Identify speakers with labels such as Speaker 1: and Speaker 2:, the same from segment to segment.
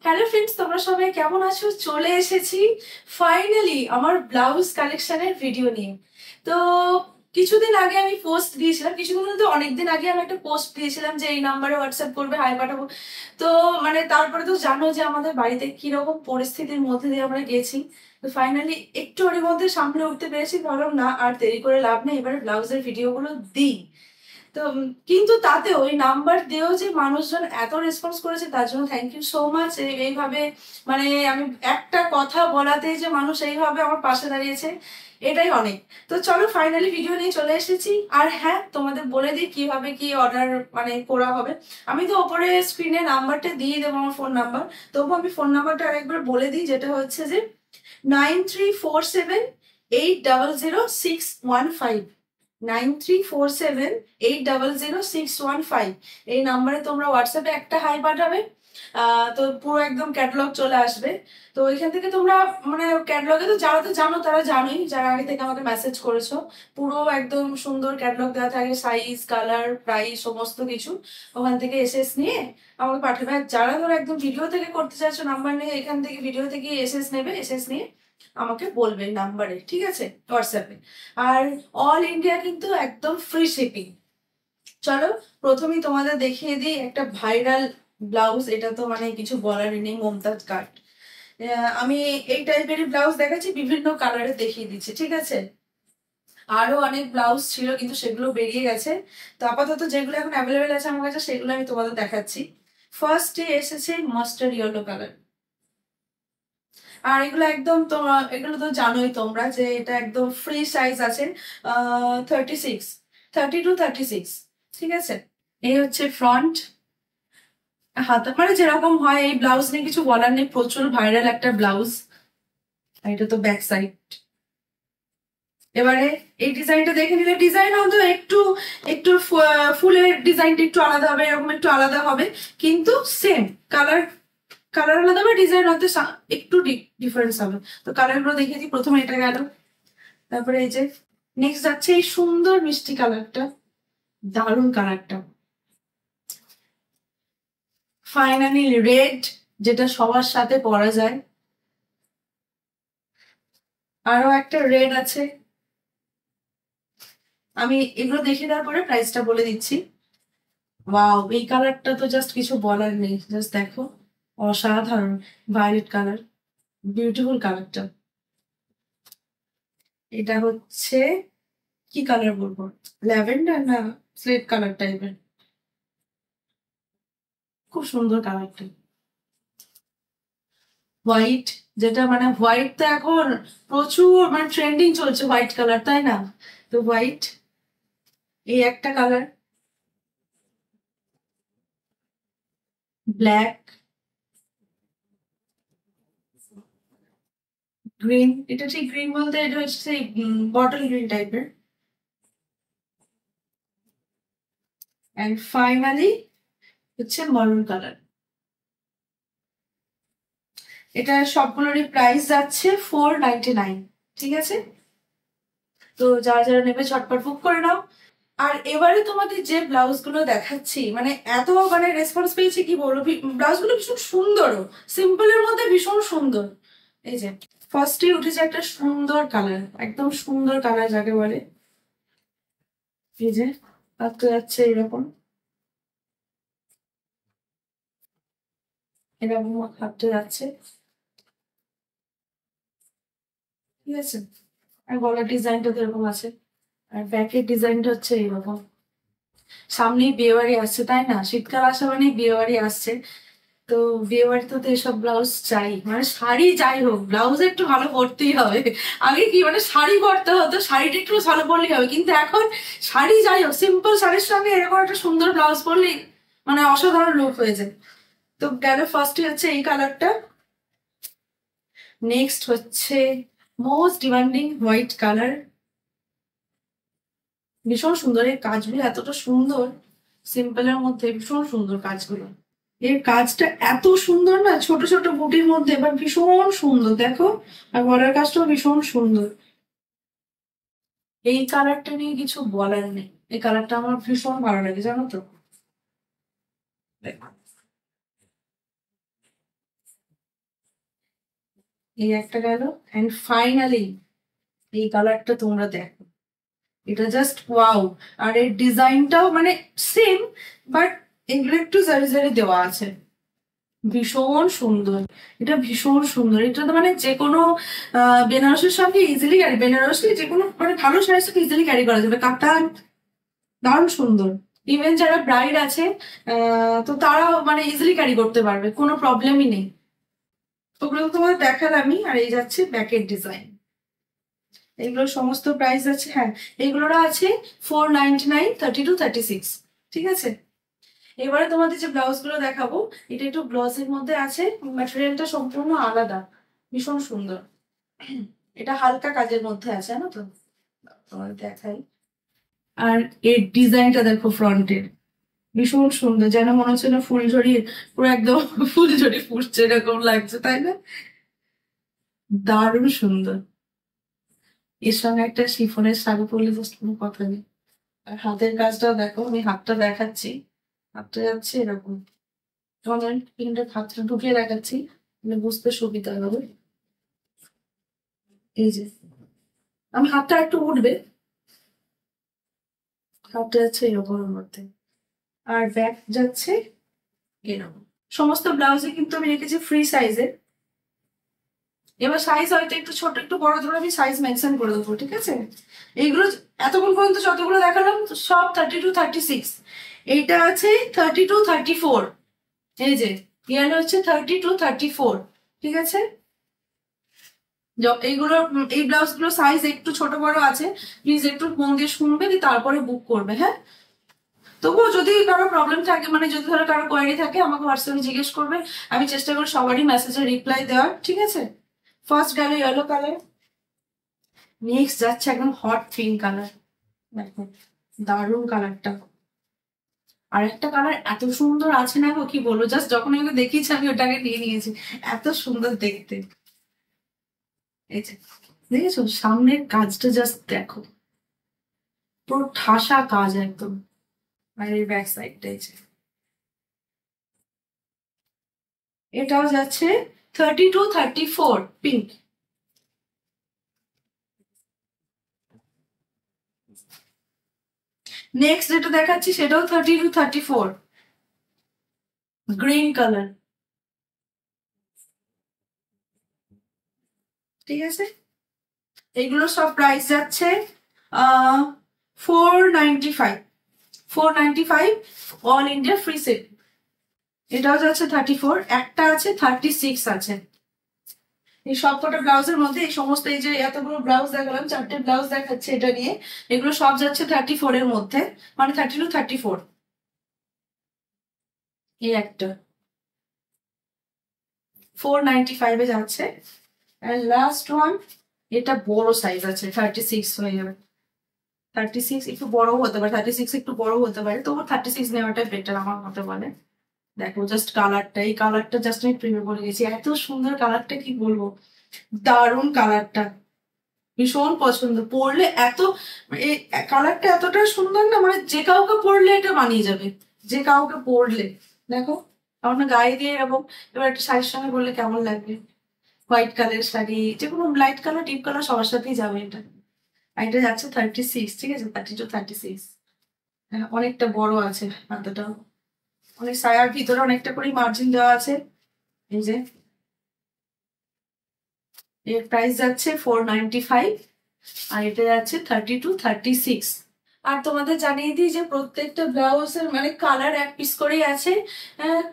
Speaker 1: Hello friends, তোমরা সবাই কেমন আছো? চলে এসেছি ফাইনালি আমার ব্লাউজ কালেকশনের ভিডিও নিয়ে। তো কিছুদিন আগে আমি পোস্ট দিয়েছিলাম, কিছুদিন বলতে অনেকদিন আগে আমি একটা পোস্ট দিয়েছিলাম যে এই নাম্বারে হোয়াটসঅ্যাপ করবে, হাই পাঠাবো। তো তারপরে তো জানো যে আমাদের বাড়িতে কিরকম পরিস্থিতির মধ্যে দিয়ে আমরা গেছি। তো ফাইনালি একটু ওর মধ্যে সামলে উঠতে পেরেছি, ভাবলাম না আর দেরি করে লাভ নেই, এবারে ব্লাউজের ভিডিওগুলো দিই। তো কিন্তু তাতে ওই নাম্বার দিয়েও যে মানুষজন এত রেসপন্স করেছে তার জন্য থ্যাংক ইউ সো মাচ। এইভাবে আমি একটা কথা বলাতেই যে মানুষ এইভাবে আমার পাশে দাঁড়িয়েছে, এটাই অনেক। তো চলো ফাইনালি ভিডিও নিয়ে চলে এসেছি। আর হ্যাঁ, তোমাদের বলে দিই কিভাবে কি অর্ডার করা হবে। আমি তো ওপরে স্ক্রিনে নাম্বারটা দিয়ে দেবো, আমার ফোন নাম্বার। তবু আমি ফোন নাম্বারটা আরেকবার বলে দিই, যেটা হচ্ছে যে 9347800615। 9347800615 এই নাম্বারে তোমরা হোয়াটসঅ্যাপে একটা হাই পাঠাবে। তো পুরো একদম ক্যাটালগ চলে আসবে। তো ওইখান থেকে তোমরা ক্যাটালগে তো যারা তো জানো তারা জানোই, যারা আগে থেকে আমাকে মেসেজ করেছো। পুরো একদম সুন্দর ক্যাটালগ দেওয়া থাকে, সাইজ, কালার, প্রাইস সমস্ত কিছু। ওখান থেকে এসএস নিয়ে আমাকে পাঠাবে। আর যারা ধরো একদম ভিডিও থেকে করতে চাইছো, নাম্বার নিয়ে এখান থেকে ভিডিও থেকে এসএস নেবে, এসএস নিয়ে আমাকে বলবে নাম্বারে, ঠিক আছে, হোয়াটসঅ্যাপে। আর অল ইন্ডিয়া কিন্তু একদম ফ্রি শিপিং। চলো প্রথমেই তোমাদের দেখিয়ে দিই একটা ভাইরাল ব্লাউজ। এটা তো কিছু বলার নেই, মমতাজ কাট। আমি এই টাইপেরই ব্লাউজ দেখাচ্ছি, বিভিন্ন কালারে দেখিয়ে দিচ্ছি, ঠিক আছে। আরো অনেক ব্লাউজ ছিল কিন্তু সেগুলো বেরিয়ে গেছে। তো আপাতত যেগুলো এখন অ্যাভেলেবেল আছে আমার কাছে সেগুলো আমি তোমাদের দেখাচ্ছি। ফার্স্টে এসেছে মাস্টার্ড ইয়েলো কালার। আর এগুলো একদম এগুলো তো জানোই তোমরা যে এটা একদম ফ্রি সাইজ আছে, 36, 32-36, ঠিক আছে। এই হচ্ছে ফ্রন্ট। হাতা যেরকম হয়, এই ব্লাউজ নিয়ে কিছু বলার নেই, প্রচুর ভাইরাল একটা ব্লাউজ। আর এটা তো ব্যাক সাইড। এবারে এই ডিজাইনটা দেখে নিলে, ডিজাইন হয়তো একটু একটু ফুলের ডিজাইনটা একটু আলাদা হবে, এরকম একটু আলাদা হবে, কিন্তু সেম কালার। কালার আলাদা হবে, ডিজাইন হয়তো একটু ডিফারেন্স হবে। তো কালার গুলো দেখিয়ে দিই। প্রথমে এটা গেল, তারপরে এই যে নেক্সট যাচ্ছে এই সুন্দর মিষ্টি কালারটা, দারুণ কালারটা। ফাইনালি রেড, যেটা সবার সাথে পরা যায়। আরো একটা রেড আছে। আমি এগুলো দেখে দেওয়ার পরে প্রাইসটা বলে দিচ্ছি। ওয়াও, এই কালারটা তো জাস্ট কিছু বলার নেই, জাস্ট দেখো, অসাধারণ। ভায়োলেট কালার, বিউটিফুল কালারটা। এটা হচ্ছে কি কালার বলবো, ল্যাভেন্ডার না স্লেট কালার টাইপের, খুব সুন্দর কালারটা। হোয়াইট, যেটা হোয়াইট তো এখন প্রচুর ট্রেন্ডিং চলছে, হোয়াইট কালার, তাই না? তো হোয়াইট, এই একটা কালার। ব্ল্যাক, গ্রিন, এটা ঠিক গ্রিন বলতে এটা হচ্ছে বটল গ্রিন টাইপের। অ্যান্ড ফাইনালি হচ্ছে মারুন কালার। এটা সবগুলোরই প্রাইস যাচ্ছে 499, ঠিক আছে। তো যারা যারা নেবে ঝটপট বুক করে নাও। আর এবারে তোমাদের যে ব্লাউজ গুলো দেখাচ্ছি, এত রেসপন্স পেয়েছি কি বলবো, ব্লাউজ গুলো ভীষণ সুন্দর, সিম্পলের মধ্যে ভীষণ সুন্দর। এই যে ফার্স্টে উঠেছে একটা সুন্দর কালার, একদম সুন্দর কালার যাকে বলে। এই যে পাত্র যাচ্ছে এরকম, এরকম হাতটা যাচ্ছে, ঠিক আছে। আর গলার ডিজাইনটা তো এরকম আছে। আর ব্যাকের ডিজাইনটা হচ্ছে এরকম। সামনেই বিয়ে বাড়ি আসছে, তাই না? শীতকাল আসা বিয়ে বাড়ি আসছে। তো বিয়ে বাড়িতে তো এসব ব্লাউজ চাই, শাড়ি যাই হোক ব্লাউজ একটু ভালো পরতেই হবে। আগে কি শাড়ি পরতে হতো, শাড়িটা একটু ভালো পরলেই হবে, কিন্তু এখন শাড়ি যাই হোক, সিম্পল শাড়ির সঙ্গে এরকম একটা সুন্দর ব্লাউজ পরলেই অসাধারণ লুক হয়ে যায়। তো গেল ফার্স্টে হচ্ছে এই কালারটা। নেক্সট হচ্ছে মোস্ট ডিমান্ডিং হোয়াইট কালার। ভীষণ সুন্দর, এই কাজগুলো এতটা সুন্দর, সিম্পলের মধ্যে ভীষণ সুন্দর কাজগুলো। এর কাজটা এত সুন্দর না, ছোট ছোট বুটির মধ্যে, এবার ভীষণ সুন্দর দেখো। আর গলার কাজটাও ভীষণ সুন্দর। এই কালারটা নিয়ে কিছু বলার নেই, এই কালারটা আমার ভীষণ ভালো লাগে, জানো তো। দেখো, এই একটা গেল, এন্ড ফাইনালি এই কালারটা তোমরা দেখো, এটা জাস্ট ওয়াও। আর এর ডিজাইনটাও মানে সেম, বাট এগুলো একটু জারি জারি দেওয়া আছে, ভীষণ সুন্দর। এটা ভীষণ সুন্দর, এটা তো মানে যে কোনো বেনারসের সঙ্গে ইজিলি ক্যারি, বেনারসি যে কোনো মানে ভালো শাড়ির সাথে ইজিলি ক্যারি করা যাবে। কাতান দারুণ সুন্দর। ইভেন যারা ব্রাইড আছে তো তারাও মানে ইজিলি ক্যারি করতে পারবে, কোনো প্রবলেমই নেই। ওগুলো তোমাদের দেখালামই। আর এই যাচ্ছে ব্যাকের ডিজাইন, এগুলোর সমস্ত প্রাইস আছে, হ্যাঁ এগুলোর আছে 499, 32, 36, ঠিক আছে। এবারে তোমাদের যে ব্লাউজ গুলো দেখাবো, এটা একটু গ্লসের মধ্যে আছে, ম্যাটেরিয়ালটা সম্পূর্ণ আলাদা, ভীষণ সুন্দর। এটা হালকা কাজের মধ্যে আছে, জানো তো, তোমাদের দেখাই। আর এর ডিজাইনটা দেখো ফ্রন্টের, ভীষণ সুন্দর, যেন মনে হচ্ছে না ফুলঝড়ি, পুরো একদম ফুলঝড়ি ফুটছে এরকম লাগছে, তাই না? দারুণ সুন্দর। এর সঙ্গে একটা শিফনের শাড়ি পরলে জাস্ট কোনো কথা নেই। আর হাতের কাজটাও দেখো, আমি হাতটা দেখাচ্ছি, হাতটা যাচ্ছে এরকম, তোমাদের পিনটা হাতটা ঢুকিয়ে দেখাচ্ছি, মানে বুঝতে সুবিধা হবে। এই যে আমি হাতটা একটু উঠবে, হাতটা যাচ্ছে এরকমের মধ্যে, আর ব্যাক যাচ্ছে এরকম। সমস্ত ব্লাউজে কিন্তু আমি রেখেছি ফ্রি সাইজের। এবার সাইজ হয়তো একটু ছোট একটু বড় ধরে আমি সাইজ মেনশন করে দেবো, ঠিক আছে। এইগুলো এতক্ষণ পর্যন্ত যতগুলো দেখালাম সব 32, 36। এইটা আছে 32, 34। এই যে ইয়ালো হচ্ছে 32, 34, ঠিক আছে। এইগুলো এই ব্লাউজ গুলো সাইজ একটু ছোট বড় আছে, প্লিজ একটু মন দিয়ে শুনবে, তারপরে বুক করবে, হ্যাঁ। তবুও যদি কারো প্রবলেম থাকে, মানে যদি ধরো কারো কোয়ারি থাকে, আমাকে হোয়াটসঅ্যাপে জিজ্ঞেস করবে, আমি চেষ্টা করি সবারই মেসেজে রিপ্লাই দেওয়ার, ঠিক আছে। ফার্স্ট গেল ইয়েলো কালার, নেক্সট যাচ্ছে একদম হট পিঙ্ক কালার, দেখো দারুণ কালারটা। আর একটা কালার এত সুন্দর আছে না গো, কি বলবো, জাস্ট যখন আমি দেখিয়েছি আমি ওটাকে নিয়ে নিয়েছি, এত সুন্দর দেখতে। এই যে দেখেছো সামনের কাজটা জাস্ট দেখো, পুরো ঠাসা কাজ একদম। আর এই ব্যাক সাইডটা এই যে, এটাও যাচ্ছে 32, 34 পিঙ্ক। নেক্সট যেটা দেখাচ্ছি সেটাও 32, 34 গ্রিন কালার, ঠিক আছে। এগুলো সব প্রাইস যাচ্ছে 495, 495 অল ইন্ডিয়া ফ্রি সেট। এটাও যাচ্ছে 34, একটা আছে 36 আছে। এই সবকটা ব্লাউজের মধ্যে এই সমস্ত এই যে এতগুলো ব্লাউজ দেখালাম, 4টে ব্লাউজ দেখাচ্ছে এটা নিয়ে, এগুলো সব যাচ্ছে 34 এর মধ্যে, মানে 32, 34। এই একটা 495 যাচ্ছে। এন্ড লাস্ট ওয়ান, এটা বড় সাইজ আছে, 36 হয়ে যাবে। 36 একটু বড় হতে পারে, 36 একটু বড় হতে পারে, তবু 36 নেওয়াটা বেটার আমার মতে বলে। দেখো জাস্ট কালারটা, এই কালারটা জাস্ট আমি প্রেমে পড়ে গেছি, এত সুন্দর কালারটা, কি বলবো, দারুণ কালারটা, ভীষণ পছন্দ। পরলে এত এই কালারটা এতটা সুন্দর না, মানে যে কাউকে পরলে এটা মানিয়ে যাবে, যে কাউকে পরলে। দেখো আমার না গায়ে দিয়ে এরকম, এবার একটা শাড়ির সঙ্গে পরলে কেমন লাগবে, হোয়াইট কালার শাড়ি, যে কোনো লাইট কালার ডিপ কালার সবার সাথেই যাবে এটা। আর এটা যাচ্ছে 36, ঠিক আছে, 32, 36। হ্যাঁ অনেকটা বড় আছে হাতাটাও, অনেক সায়ার ভিতরে অনেকটা করে মার্জিন দেওয়া আছে। এই যে এর প্রাইস যাচ্ছে 495, আর এটা যাচ্ছে 32, 36। আর তোমাদের জানিয়ে দিই যে প্রত্যেকটা ব্লাউজের মানে কালার এক পিস করেই আছে।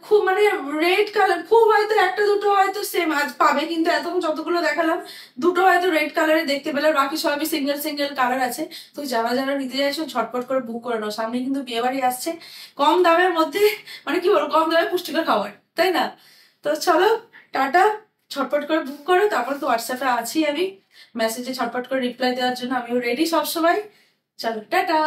Speaker 1: খুব মানে রেড কালার খুব হয়তো একটা দুটো হয়তো সেম আজ পাবে, কিন্তু এতক্ষণ যতগুলো দেখালাম দুটো হয়তো রেড কালারে দেখতে পেলে, বাকি সবই সিঙ্গেল সিঙ্গেল কালার আছে। তো যারা যারা নিতে চাইছো ঝটপট করে বুক করে নাও, সামনে কিন্তু বিয়ে বাড়ি আসছে, কম দামের মধ্যে, মানে কি বলবো, কম দামে পুষ্টিকর খাবার, তাই না? তো চলো টাটা, ঝটপট করে বুক করো, তারপর তো হোয়াটসঅ্যাপে আছি আমি, মেসেজে ঝটপট করে রিপ্লাই দেওয়ার জন্য আমিও রেডি সবসময়। চলো টাটা।